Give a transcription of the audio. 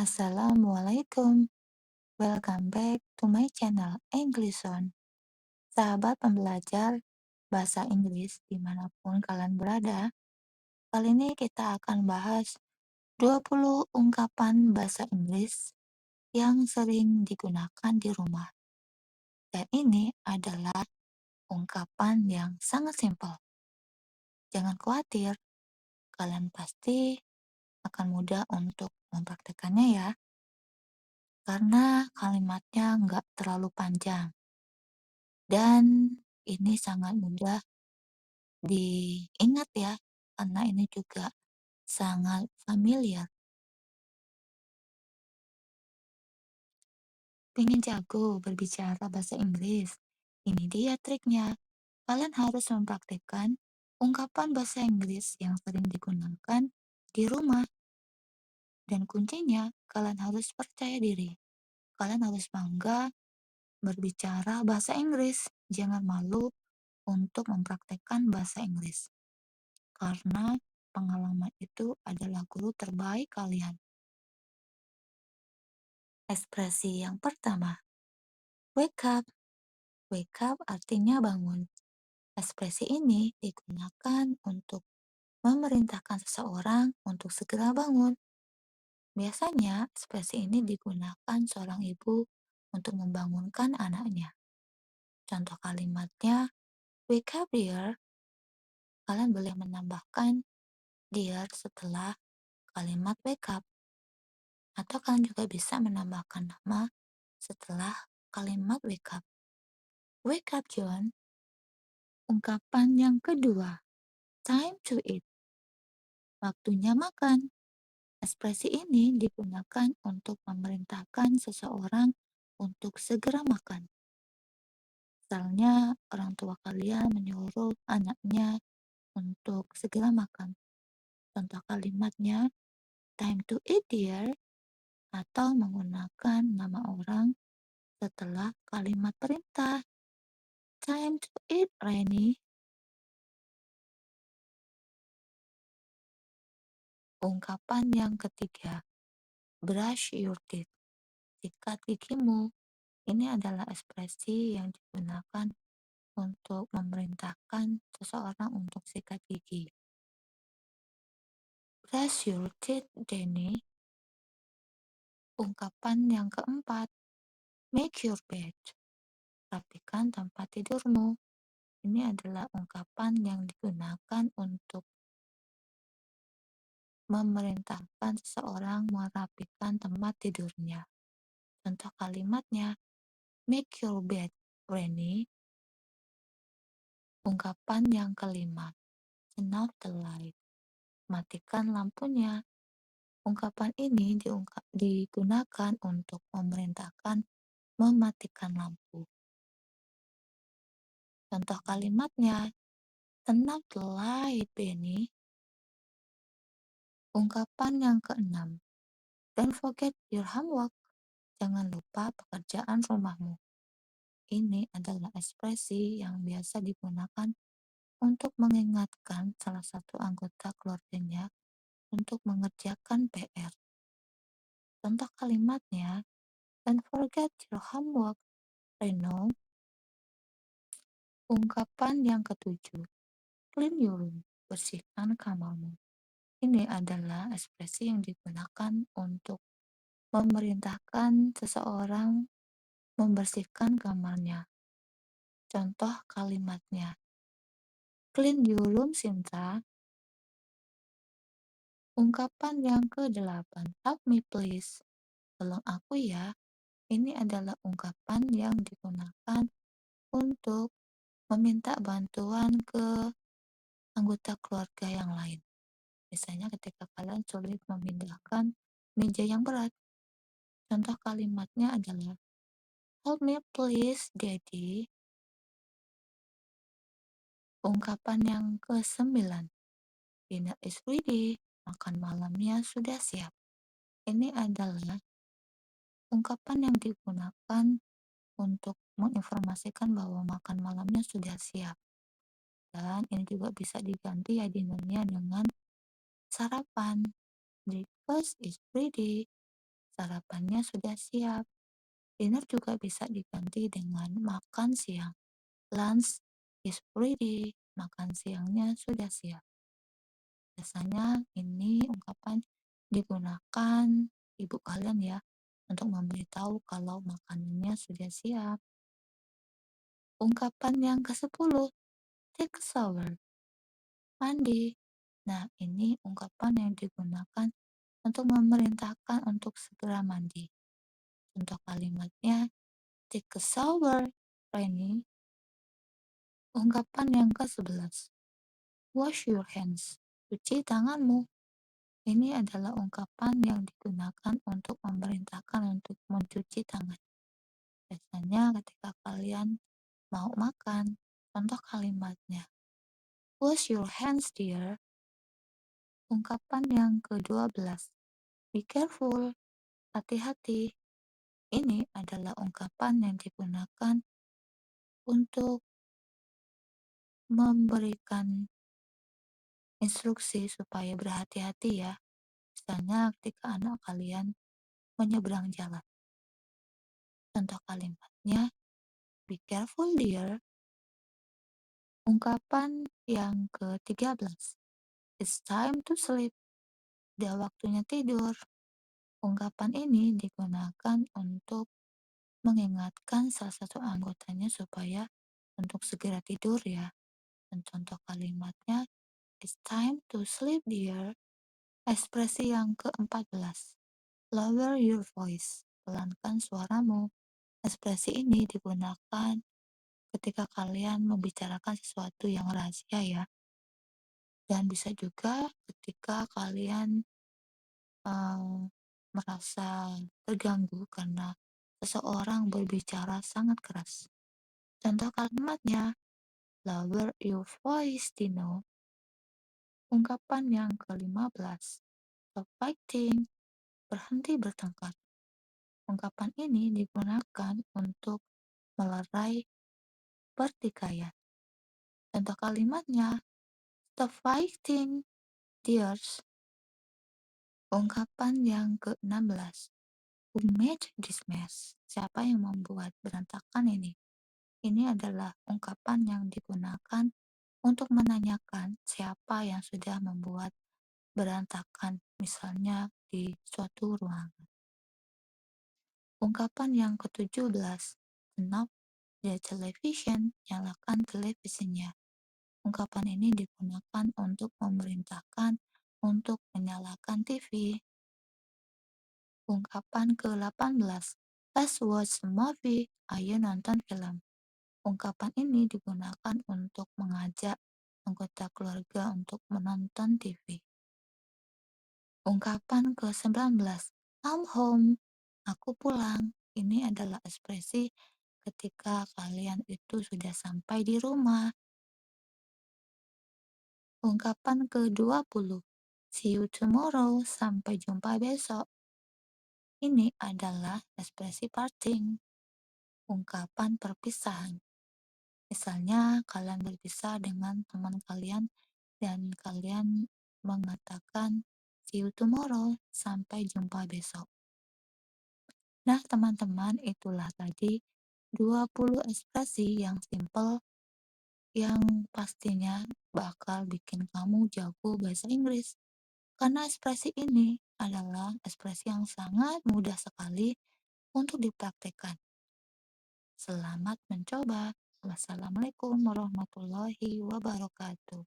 Assalamualaikum, welcome back to my channel English Zone. Sahabat pembelajar bahasa Inggris dimanapun kalian berada, kali ini kita akan bahas 20 ungkapan bahasa Inggris yang sering digunakan di rumah. Dan ini adalah ungkapan yang sangat simpel. Jangan khawatir, kalian pasti akan mudah untuk mempraktekannya ya, karena kalimatnya nggak terlalu panjang. Dan ini sangat mudah diingat ya, karena ini juga sangat familiar. Pengen jago berbicara bahasa Inggris? Ini dia triknya. Kalian harus mempraktikkan ungkapan bahasa Inggris yang sering digunakan di rumah. Dan kuncinya, kalian harus percaya diri. Kalian harus bangga berbicara bahasa Inggris. Jangan malu untuk mempraktekkan bahasa Inggris. Karena pengalaman itu adalah guru terbaik kalian. Ekspresi yang pertama, wake up. Wake up artinya bangun. Ekspresi ini digunakan untuk memerintahkan seseorang untuk segera bangun. Biasanya, ekspresi ini digunakan seorang ibu untuk membangunkan anaknya. Contoh kalimatnya, wake up dear. Kalian boleh menambahkan dear setelah kalimat wake up. Atau kalian juga bisa menambahkan nama setelah kalimat wake up. Wake up John. Ungkapan yang kedua, time to eat. Waktunya makan. Ekspresi ini digunakan untuk memerintahkan seseorang untuk segera makan. Misalnya, orang tua kalian menyuruh anaknya untuk segera makan. Contoh kalimatnya, time to eat dear, atau menggunakan nama orang setelah kalimat perintah. Time to eat, Reni. Ungkapan yang ketiga, brush your teeth. Sikat gigimu. Ini adalah ekspresi yang digunakan untuk memerintahkan seseorang untuk sikat gigi. Brush your teeth, Danny. Ungkapan yang keempat, make your bed. Rapikan tempat tidurmu. Ini adalah ungkapan yang digunakan untuk memerintahkan seseorang merapikan tempat tidurnya. Contoh kalimatnya, make your bed, Rennie. Ungkapan yang kelima, turn off the light. Matikan lampunya. Ungkapan ini digunakan untuk memerintahkan mematikan lampu. Contoh kalimatnya, turn off the light, Benny. Ungkapan yang keenam, don't forget your homework. Jangan lupa pekerjaan rumahmu. Ini adalah ekspresi yang biasa digunakan untuk mengingatkan salah satu anggota keluarganya untuk mengerjakan PR. Contoh kalimatnya, don't forget your homework, Reno. Ungkapan yang ketujuh, clean your room, bersihkan kamarmu. Ini adalah ekspresi yang digunakan untuk memerintahkan seseorang membersihkan kamarnya. Contoh kalimatnya, clean your room, Sinta. Ungkapan yang ke-8, help me please. Tolong aku ya. Ini adalah ungkapan yang digunakan untuk meminta bantuan ke anggota keluarga yang lain. Misalnya ketika kalian sulit memindahkan meja yang berat. Contoh kalimatnya adalah, help me please, Daddy. Ungkapan yang ke-9, dinner is ready. Makan malamnya sudah siap. Ini adalah ungkapan yang digunakan untuk menginformasikan bahwa makan malamnya sudah siap. Dan ini juga bisa diganti ya dinnernya dengan sarapan. Breakfast is ready. sarapannya sudah siap. Dinner juga bisa diganti dengan makan siang. Lunch is ready. Makan siangnya sudah siap. Biasanya ini ungkapan digunakan ibu kalian ya untuk memberitahu kalau makanannya sudah siap. Ungkapan yang ke-10, take a shower, mandi. Nah, ini ungkapan yang digunakan untuk memerintahkan untuk segera mandi. Contoh kalimatnya, take a shower, Reni. Ungkapan yang ke-11, wash your hands, cuci tanganmu. Ini adalah ungkapan yang digunakan untuk memerintahkan untuk mencuci tangan. Biasanya ketika kalian mau makan, contoh kalimatnya, wash your hands dear. Ungkapan yang ke-12, be careful, hati-hati. Ini adalah ungkapan yang digunakan untuk memberikan instruksi supaya berhati-hati ya. Misalnya ketika anak kalian menyeberang jalan. Contoh kalimatnya, be careful dear. Ungkapan yang ke-13, it's time to sleep. Udah waktunya tidur. Ungkapan ini digunakan untuk mengingatkan salah satu anggotanya supaya untuk segera tidur ya. Dan contoh kalimatnya, it's time to sleep dear. Ekspresi yang ke-14, lower your voice. Pelankan suaramu. Ekspresi ini digunakan ketika kalian membicarakan sesuatu yang rahasia ya. Dan bisa juga ketika kalian merasa terganggu karena seseorang berbicara sangat keras. Contoh kalimatnya, lower your voice, Dino. Ungkapan yang ke-15, stop fighting, berhenti bertengkar. Ungkapan ini digunakan untuk melerai pertikaian. Contoh kalimatnya, stop fighting, dears. Ungkapan yang ke-16, who made this mess? Siapa yang membuat berantakan ini? Ini adalah ungkapan yang digunakan untuk menanyakan siapa yang sudah membuat berantakan, misalnya di suatu ruangan. Ungkapan yang ke-17, turn off the television, nyalakan televisinya. Ungkapan ini digunakan untuk memerintahkan untuk menyalakan TV. Ungkapan ke-18, let's watch a movie, ayo nonton film. Ungkapan ini digunakan untuk mengajak anggota keluarga untuk menonton TV. Ungkapan ke-19, I'm home, aku pulang. Ini adalah ekspresi ketika kalian itu sudah sampai di rumah. Ungkapan ke-20, see you tomorrow, sampai jumpa besok. Ini adalah ekspresi parting, ungkapan perpisahan. Misalnya kalian berpisah dengan teman kalian dan kalian mengatakan see you tomorrow, sampai jumpa besok. Nah, teman-teman, itulah tadi 20 ekspresi yang simple yang pastinya bakal bikin kamu jago bahasa Inggris. Karena ekspresi ini adalah ekspresi yang sangat mudah sekali untuk dipraktekkan. Selamat mencoba. Wassalamualaikum warahmatullahi wabarakatuh.